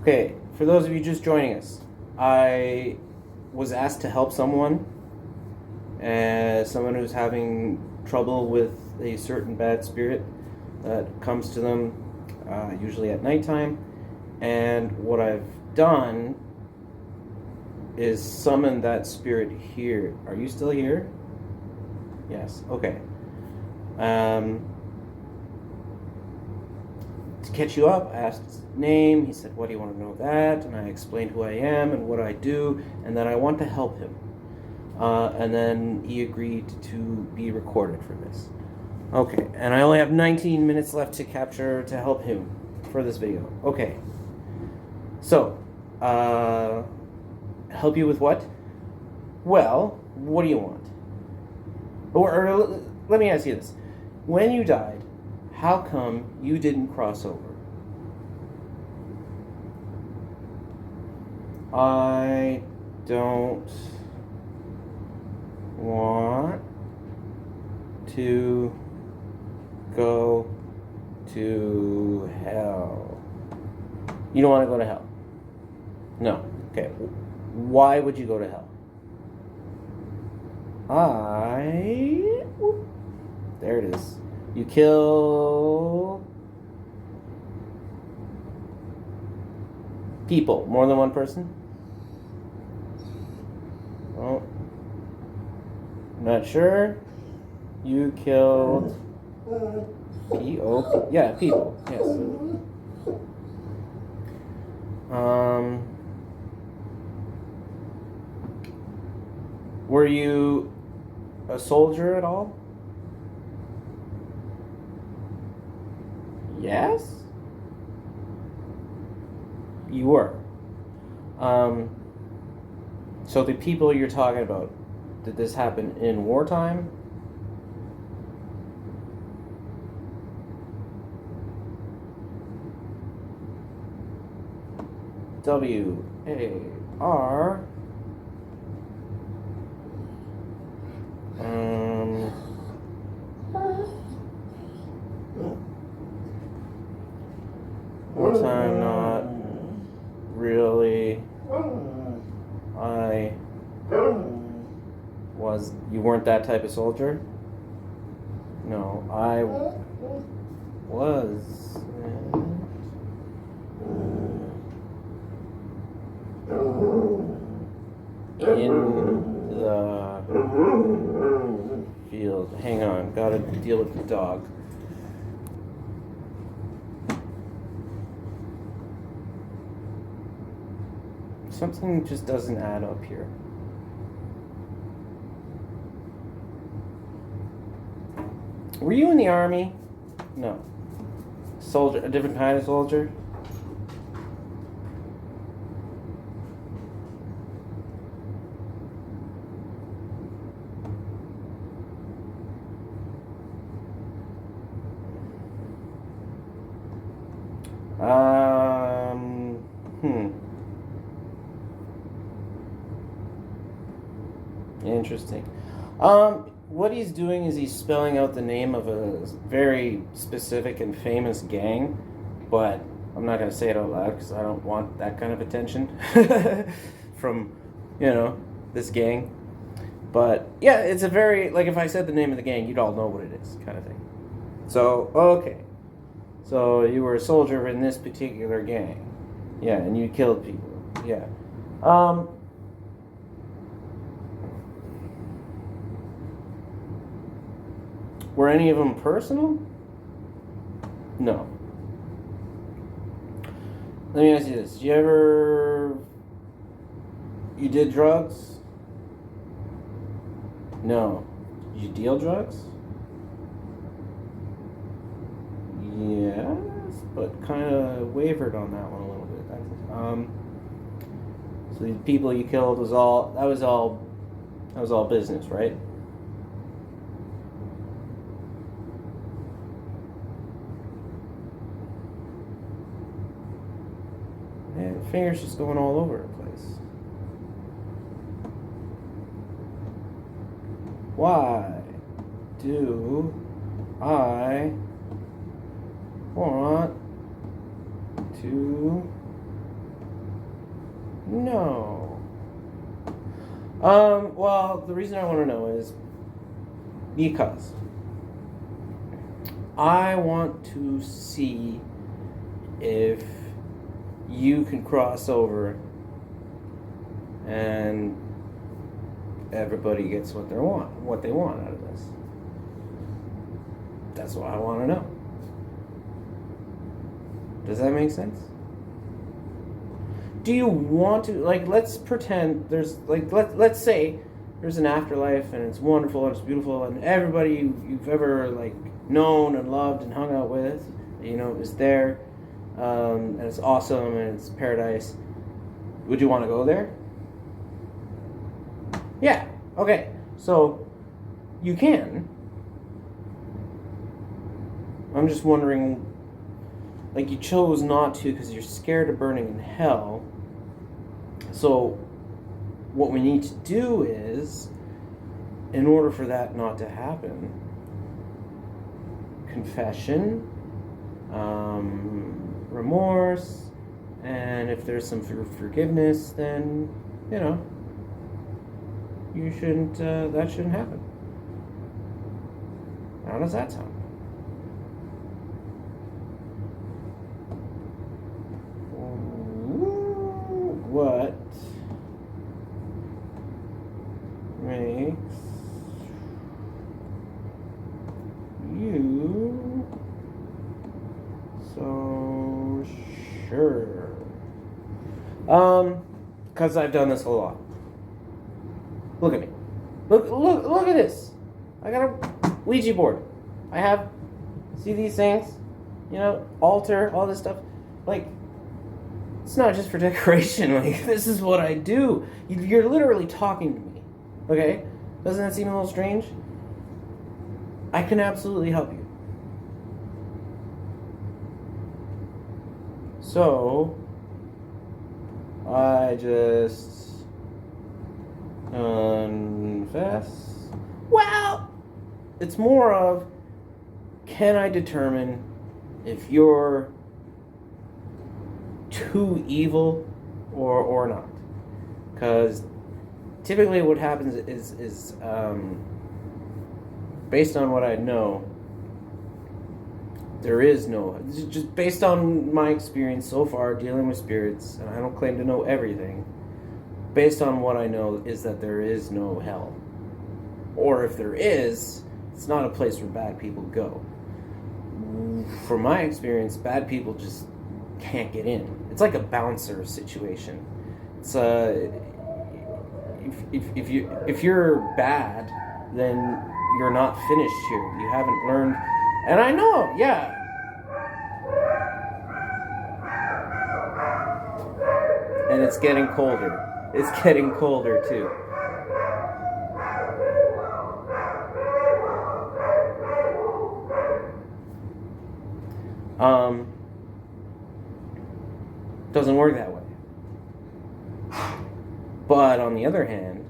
Okay, for those of you just joining us, I was asked to help someone, someone who's having trouble with a certain bad spirit that comes to them, usually at nighttime. And what I've done is summon that spirit here. Are you still here? Yes. Okay. To catch you up, I asked his name. He said, "What do you want to know that?" And I explained who I am and what I do, and that I want to help him. And then he agreed to be recorded for this. Okay, and I only have 19 minutes left to help him for this video. Okay. So, help you with what? Well, what do you want? Or let me ask you this. When you died, how come you didn't cross over? I don't want to go to hell. You don't want to go to hell? No. Okay. Why would you go to hell? There it is. You kill people. More than one person? Oh. Not sure. You killed people. Yeah, people. Yes. Were you a soldier at all? Yes? You were. So the people you're talking about, did this happen in wartime? WAR. Wartime, not really. You weren't that type of soldier? No, I was. In the field. Hang on, gotta deal with the dog. Something just doesn't add up here. Were you in the army? No. Soldier, a different kind of soldier? Interesting. What he's doing is he's spelling out the name of a very specific and famous gang, but I'm not going to say it out loud because I don't want that kind of attention from, this gang. But yeah, it's a very, like if I said the name of the gang, you'd all know what it is, kind of thing. So, okay. So you were a soldier in this particular gang. Yeah, and you killed people. Yeah. Were any of them personal? No. Let me ask you this. You did drugs? No. Did you deal drugs? Yes, but kind of wavered on that one a little bit. So the people you killed was all business, right? Man, fingers just going all over the place. Why do I want to No. Well, the reason I want to know is because I want to see if you can cross over and everybody gets what they want out of this. That's what I want to know. Does that make sense? Do you want to, like, let's pretend there's, like, let's say there's an afterlife and it's wonderful and it's beautiful and everybody you've ever, like, known and loved and hung out with, is there, and it's awesome and it's paradise. Would you want to go there? Yeah. Okay. So you can. I'm just wondering, like, you chose not to because you're scared of burning in hell. So what we need to do is, in order for that not to happen, confession, remorse, and if there's some forgiveness, then, you shouldn't, that shouldn't happen. How does that sound? What makes you so sure? Because I've done this a lot. Look at me. Look at this. I got a Ouija board. I have, see these things? Altar, all this stuff. Like, it's not just for decoration. Like, this is what I do. You're literally talking to me. Okay? Doesn't that seem a little strange? I can absolutely help you. So, I just confess. Well, it's more of, can I determine if you're too evil or not? Because typically what happens is based on what I know, there is no, just based on my experience so far dealing with spirits, and I don't claim to know everything, based on what I know is that there is no hell. Or if there is, it's not a place where bad people go. From my experience, bad people just can't get in. It's like a bouncer situation. It's if you're bad, then you're not finished here. You haven't learned. And I know, yeah. And it's getting colder. It's getting colder too. Doesn't work that way. But on the other hand,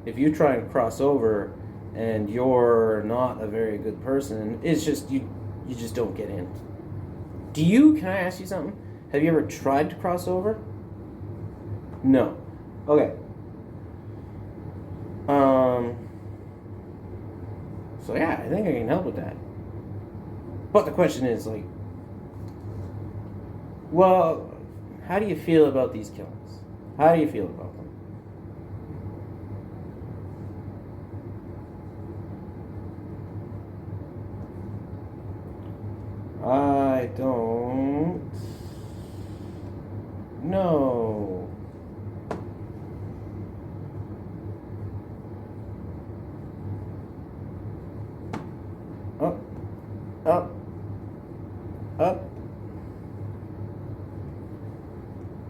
if you try and cross over and you're not a very good person, it's just you just don't get in. Can I ask you something? Have you ever tried to cross over? No. Okay. So yeah, I think I can help with that. But the question is, like, well, how do you feel about these killings? How do you feel about them? I don't know. Up, up, up.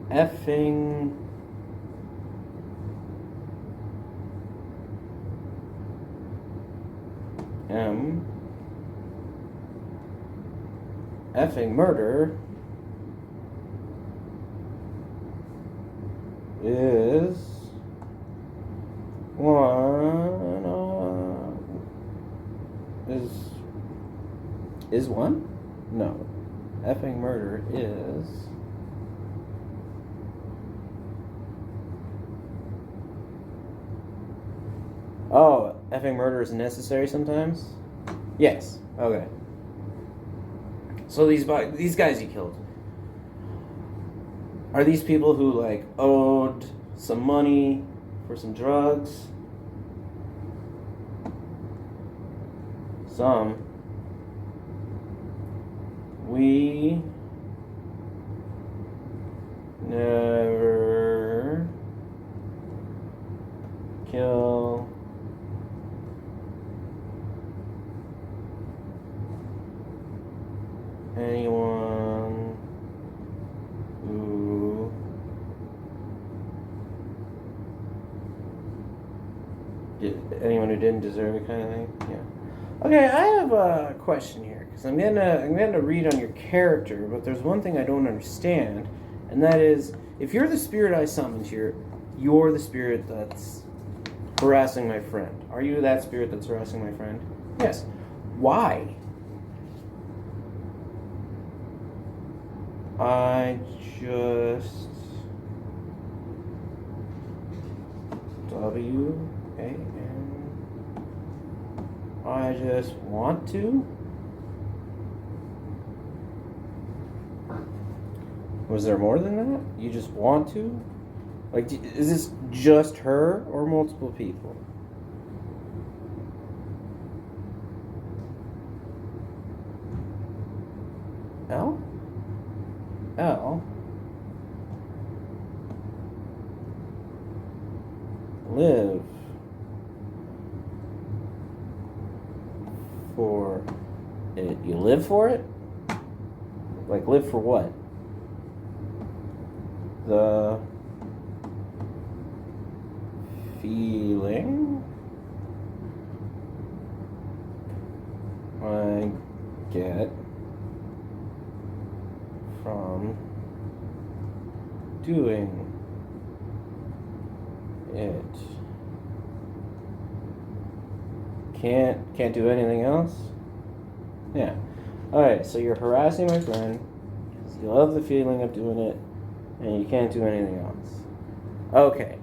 Effing effing murder is is one? No. Effing murder is Oh, effing murder is necessary sometimes? Yes. Okay. So these guys you killed, are these people who like owed some money for some drugs? Some. We never kill anyone who didn't deserve it, kind of thing. Yeah. Okay, I have a question here because I'm gonna read on your character, but there's one thing I don't understand, and that is if you're the spirit I summoned here, you're the spirit that's harassing my friend. Are you that spirit that's harassing my friend? Yes. Why? I just I just want to. Was there more than that? You just want to? Like, is this just her or multiple people? L? L? Live for it. You live for it? Like, live for what? The feeling I get from doing it. Can't do anything else? Yeah. Alright, so you're harassing my friend because you love the feeling of doing it and you can't do anything else. Okay.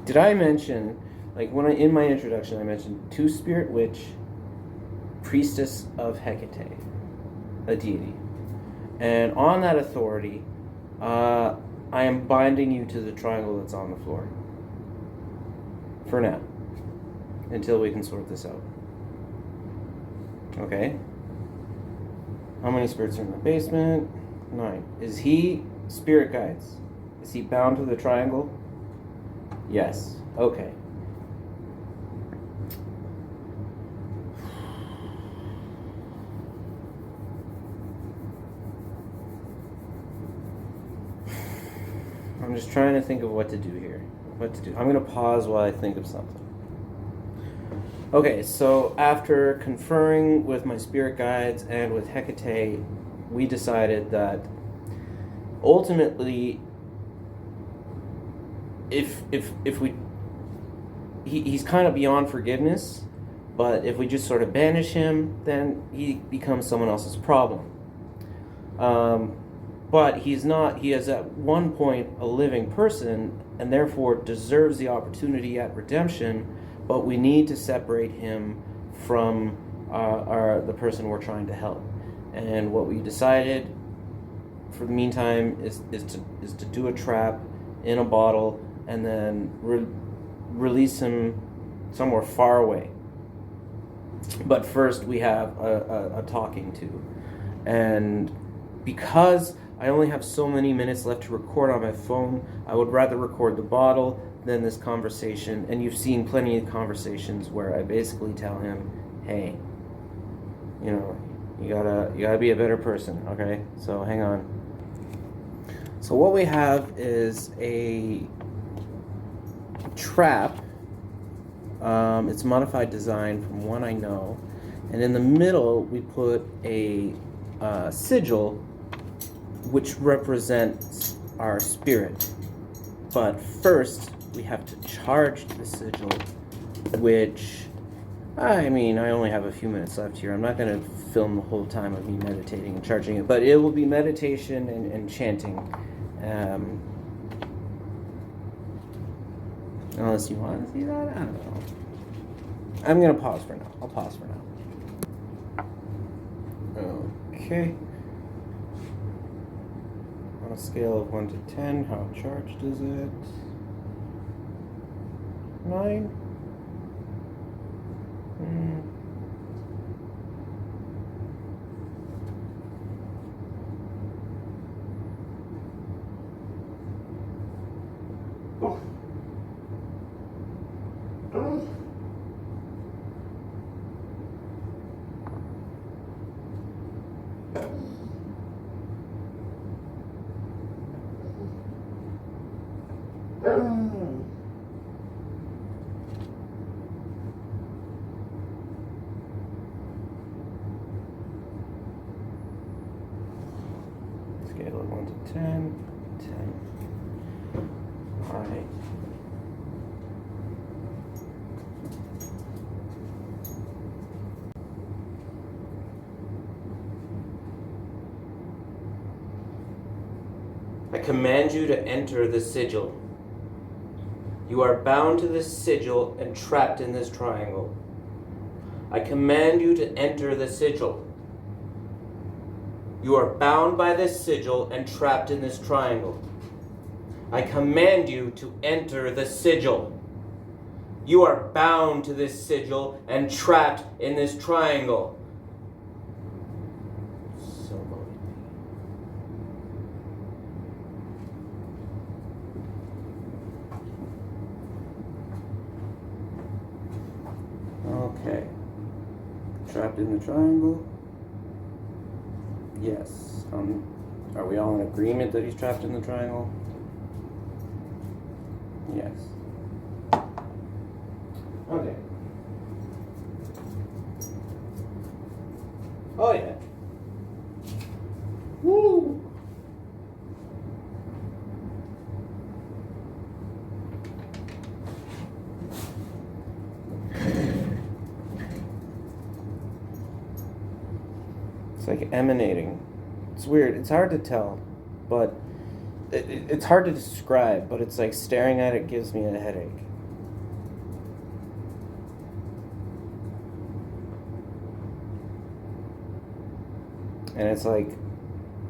Did I mention, like in my introduction I mentioned two-spirit witch, priestess of Hecate, a deity. And on that authority, I am binding you to the triangle that's on the floor. For now. Until we can sort this out. Okay? How many spirits are in the basement? 9. Is he spirit guides? Is he bound to the triangle? Yes. Okay. I'm just trying to think of what to do here. What to do. I'm going to pause while I think of something. Okay, so after conferring with my spirit guides and with Hecate, we decided that ultimately, if we, he's kind of beyond forgiveness, but if we just sort of banish him, then he becomes someone else's problem. But he's not, he is at one point a living person and therefore deserves the opportunity at redemption, but we need to separate him from the person we're trying to help. And what we decided for the meantime is to do a trap in a bottle and then release him somewhere far away. But first we have a talking to. And because I only have so many minutes left to record on my phone, I would rather record the bottle than this conversation. And you've seen plenty of conversations where I basically tell him, hey, you know, you gotta be a better person, okay? So hang on. So what we have is a trap. It's modified design from one I know. And in the middle, we put a sigil which represents our spirit. But first, we have to charge the sigil, which, I mean, I only have a few minutes left here. I'm not going to film the whole time of me meditating and charging it, but it will be meditation and chanting. Unless you want to see that, I don't know. I'm gonna pause for now. I'll pause for now. Okay. On a scale of 1 to 10, how charged is it? 9? Scale of 1 to 10. 10. Alright. I command you to enter the sigil. You are bound to this sigil and trapped in this triangle. I command you to enter the sigil. You are bound by this sigil and trapped in this triangle. I command you to enter the sigil. You are bound to this sigil and trapped in this triangle. So okay. Trapped in the triangle. Yes. Are we all in agreement that he's trapped in the triangle? Yes. Okay. Oh yeah. Woo! It's like emanating. It's weird. It's hard to tell, but it's hard to describe, but it's like staring at it gives me a headache. And it's like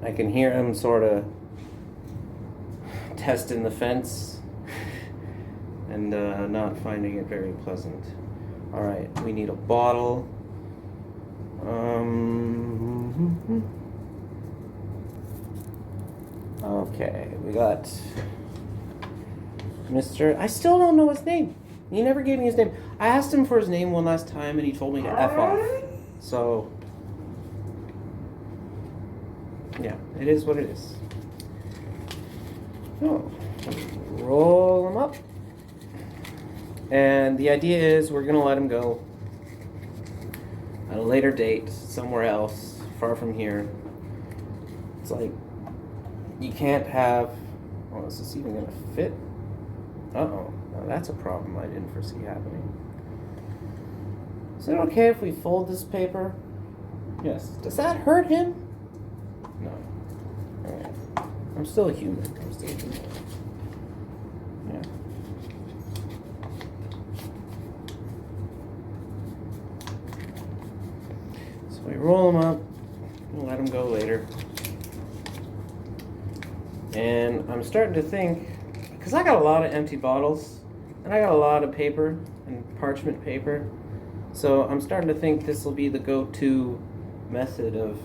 I can hear him sort of testing the fence and not finding it very pleasant. All right, we need a bottle. Okay, we got Mr. I still don't know his name. He never gave me his name. I asked him for his name one last time and he told me to F off. So, yeah, it is what it is. So, roll him up. And the idea is we're going to let him go at a later date, somewhere else, far from here. It's like, you can't have... Oh, is this even going to fit? Uh-oh. Now that's a problem I didn't foresee happening. Is it okay if we fold this paper? Yes. Does that hurt him? No. Alright. I'm still a human. Yeah. So we roll them up. We'll let them go later. And I'm starting to think, because I got a lot of empty bottles, and I got a lot of paper and parchment paper, so I'm starting to think this will be the go-to method of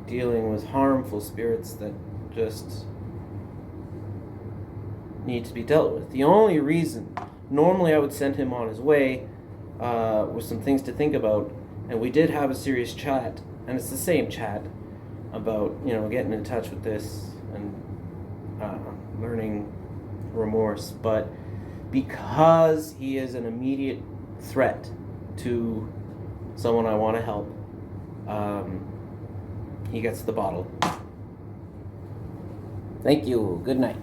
dealing with harmful spirits that just need to be dealt with. The only reason, normally I would send him on his way with some things to think about, and we did have a serious chat, and it's the same chat about, you know, getting in touch with this and learning remorse, but because he is an immediate threat to someone I want to help, he gets the bottle. Thank you. Good night.